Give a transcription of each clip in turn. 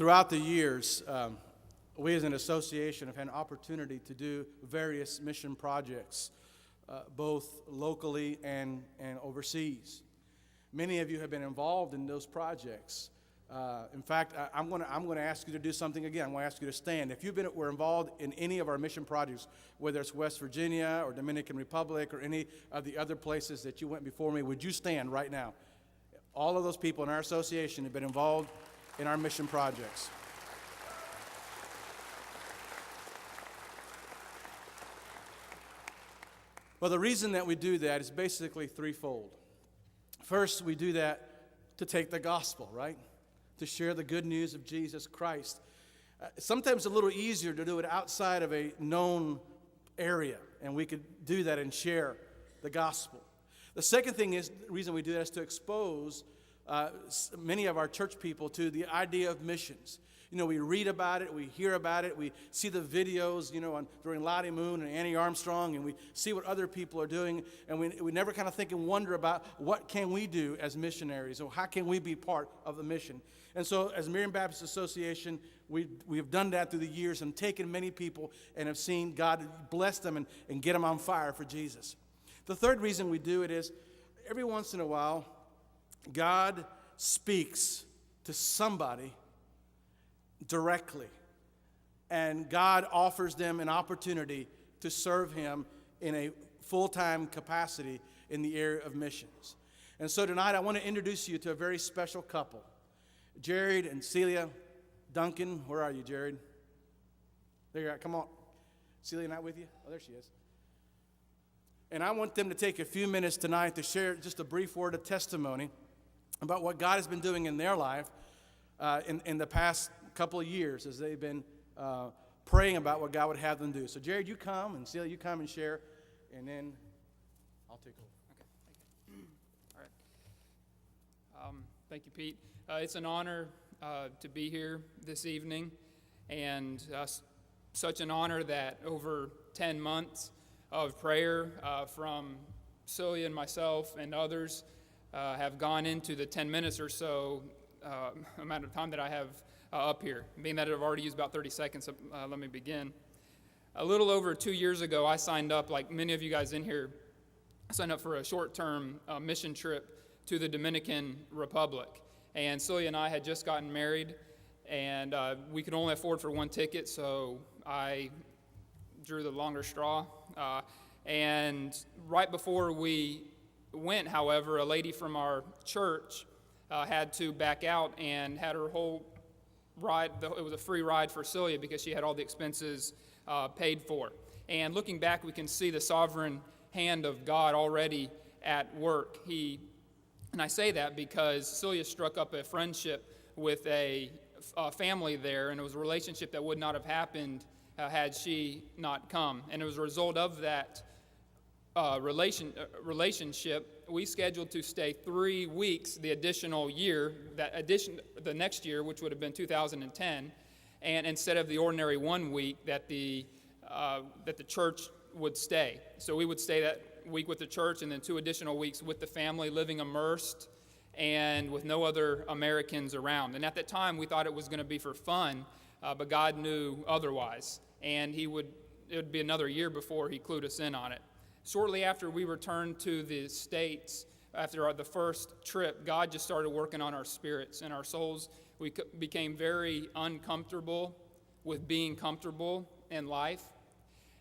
Throughout the years, we as an association have had an opportunity to do various mission projects, both locally and overseas. Many of you have been involved in those projects. In fact, I'm going to ask you to do something again. I'm going to ask you to stand. If were involved in any of our mission projects, whether it's West Virginia or Dominican Republic or any of the other places that you went before me, would you stand right now? All of those people in our association have been involved in our mission projects. Well, the reason that we do that is basically threefold. First, we do that to take the gospel, right? To share the good news of Jesus Christ. Sometimes a little easier to do it outside of a known area, and we could do that and share the gospel. The second thing is, the reason we do that is to expose many of our church people to the idea of missions. You know, we read about it, we hear about it, we see the videos, during Lottie Moon and Annie Armstrong, and we see what other people are doing, and we never kind of think and wonder about what can we do as missionaries, or how can we be part of the mission. And so as Miriam Baptist Association, we have done that through the years and taken many people and have seen God bless them and get them on fire for Jesus. The third reason we do it is every once in a while, God speaks to somebody directly, and God offers them an opportunity to serve Him in a full-time capacity in the area of missions. And so tonight I want to introduce you to a very special couple, Jared and Celia Duncan. Where are you, Jared? There you are. Come on. Celia not with you? Oh, there she is. And I want them to take a few minutes tonight to share just a brief word of testimony about what God has been doing in their life in the past couple of years as they've been praying about what God would have them do. So, Jared, you come, and Celia, you come and share, and then I'll take over. Okay, thank you. All right. Thank you, Pete. It's an honor to be here this evening, and such an honor that over 10 months of prayer from Celia and myself and others have gone into the 10 minutes or so amount of time that I have up here. Being that I've already used about 30 seconds, let me begin. A little over 2 years ago, I signed up, like many of you guys in here, I signed up for a short-term mission trip to the Dominican Republic. And Celia and I had just gotten married, and we could only afford for one ticket, so I drew the longer straw. And right before we went, however, a lady from our church had to back out and had her whole ride. It was a free ride for Celia because she had all the expenses paid for. And looking back, we can see the sovereign hand of God already at work. And I say that because Celia struck up a friendship with a family there, and it was a relationship that would not have happened had she not come. And it was a result of that relationship, we scheduled to stay 3 weeks the additional year, the next year, which would have been 2010, and instead of the ordinary 1 week that the church would stay. So we would stay that week with the church and then 2 additional weeks with the family, living immersed and with no other Americans around. And at that time, we thought it was going to be for fun, but God knew otherwise, and it would be another year before He clued us in on it. Shortly after we returned to the States, after the first trip, God just started working on our spirits and our souls. We became very uncomfortable with being comfortable in life.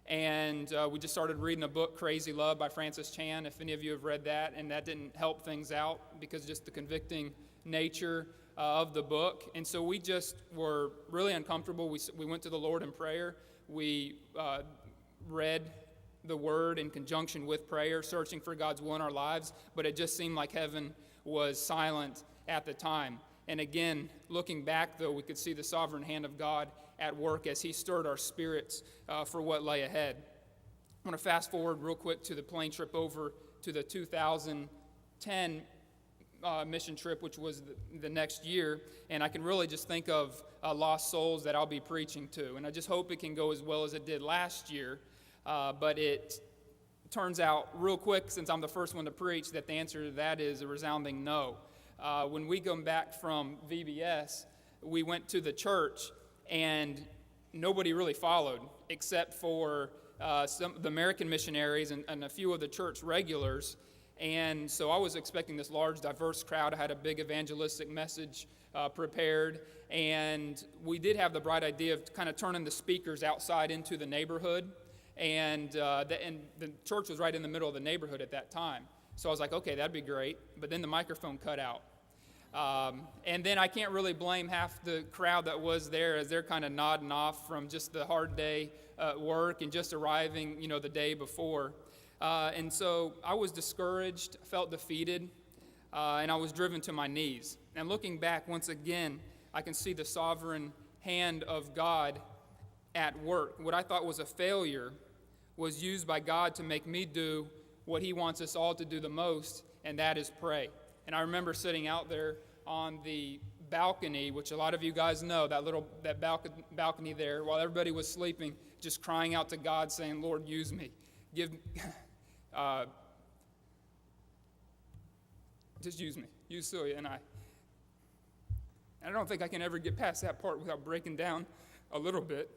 And we just started reading a book, Crazy Love by Francis Chan, if any of you have read that, and that didn't help things out because just the convicting nature of the book. And so we just were really uncomfortable. We went to the Lord in prayer. We read the Word in conjunction with prayer, searching for God's will in our lives, but it just seemed like heaven was silent at the time. And again, looking back, though, we could see the sovereign hand of God at work as He stirred our spirits for what lay ahead. I want to fast forward real quick to the plane trip over to the 2010 mission trip, which was the next year, and I can really just think of lost souls that I'll be preaching to. And I just hope it can go as well as it did last year. But it turns out real quick, since I'm the first one to preach, that the answer to that is a resounding no. When we come back from VBS, we went to the church, and nobody really followed except for some of the American missionaries and a few of the church regulars. And so I was expecting this large, diverse crowd. I had a big evangelistic message prepared, and we did have the bright idea of kind of turning the speakers outside into the neighborhood, and the church was right in the middle of the neighborhood at that time. So I was like, okay, that'd be great, but then the microphone cut out. And then I can't really blame half the crowd that was there, as they're kind of nodding off from just the hard day at work and just arriving, the day before. And so I was discouraged, felt defeated, and I was driven to my knees. And looking back once again, I can see the sovereign hand of God at work. What I thought was a failure was used by God to make me do what he wants us all to do the most, and that is pray. And I remember sitting out there on the balcony, which a lot of you guys know, that balcony there, while everybody was sleeping, just crying out to God, saying, Lord, use me. Just use me. Use Celia and I. And I don't think I can ever get past that part without breaking down a little bit.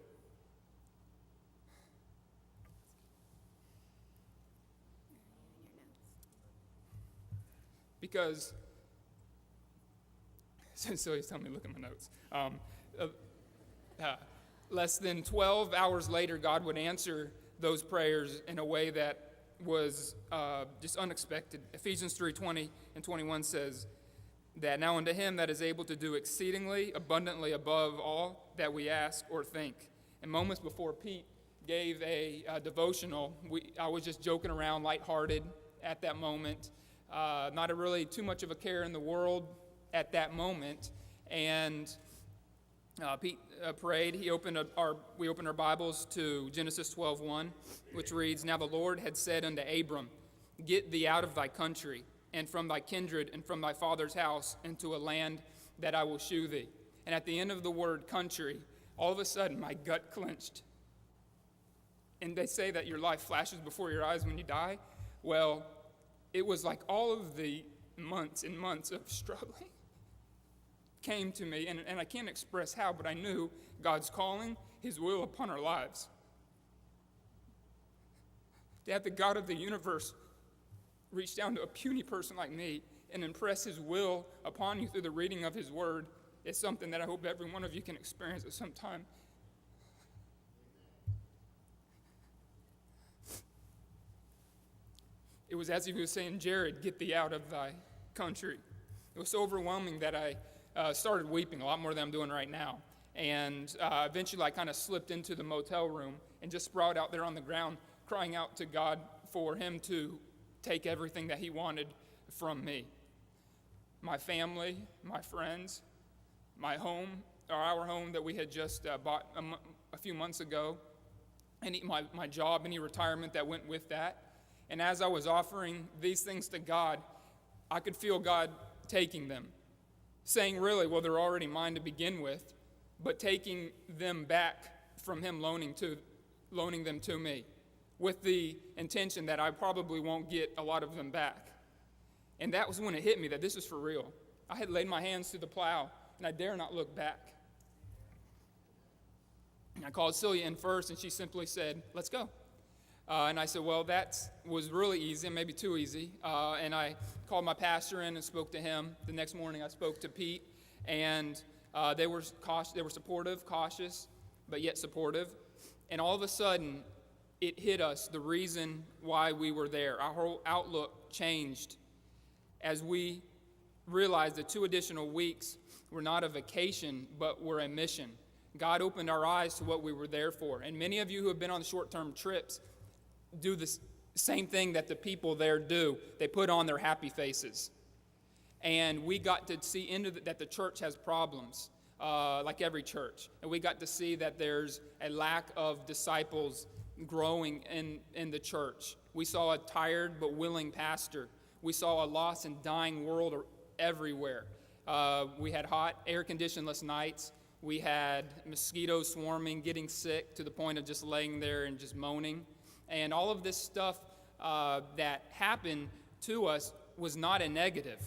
Because, Celia's telling me to look at my notes. Less than 12 hours later, God would answer those prayers in a way that was just unexpected. Ephesians 3:20 and 21 says that now unto him that is able to do exceedingly abundantly above all that we ask or think. And moments before Pete gave a devotional, I was just joking around, lighthearted at that moment. Not really too much of a care in the world at that moment. And Pete prayed. We opened our Bibles to Genesis 12:1, which reads, Now the Lord had said unto Abram, Get thee out of thy country, and from thy kindred, and from thy father's house, into a land that I will shew thee. And at the end of the word country, all of a sudden my gut clenched. And they say that your life flashes before your eyes when you die. Well, it was like all of the months and months of struggling came to me, and I can't express how, but I knew God's calling, his will upon our lives. To have the God of the universe reach down to a puny person like me and impress his will upon you through the reading of his word is something that I hope every one of you can experience at some time. It was as he was saying, Jared, get thee out of thy country. It was so overwhelming that I started weeping a lot more than I'm doing right now. And eventually I kind of slipped into the motel room and just sprawled out there on the ground, crying out to God for him to take everything that he wanted from me. My family, my friends, my home, or our home that we had just bought a few months ago, and my job, any retirement that went with that. And as I was offering these things to God, I could feel God taking them, saying really, well, they're already mine to begin with, but taking them back from him, loaning them to me, with the intention that I probably won't get a lot of them back. And that was when it hit me that this is for real. I had laid my hands to the plow, and I dare not look back. And I called Celia in first, and she simply said, let's go. And I said, well, that was really easy, maybe too easy. And I called my pastor in and spoke to him. The next morning I spoke to Pete, and they were supportive, cautious, but yet supportive. And all of a sudden, it hit us, the reason why we were there. Our whole outlook changed as we realized the 2 additional weeks were not a vacation, but were a mission. God opened our eyes to what we were there for. And many of you who have been on short-term trips do the same thing that the people there do. They put on their happy faces. And we got to see that the church has problems, like every church. And we got to see that there's a lack of disciples growing in the church. We saw a tired but willing pastor. We saw a lost and dying world everywhere. We had hot, air-conditioned-less nights. We had mosquitoes swarming, getting sick to the point of just laying there and just moaning. And all of this stuff that happened to us was not a negative.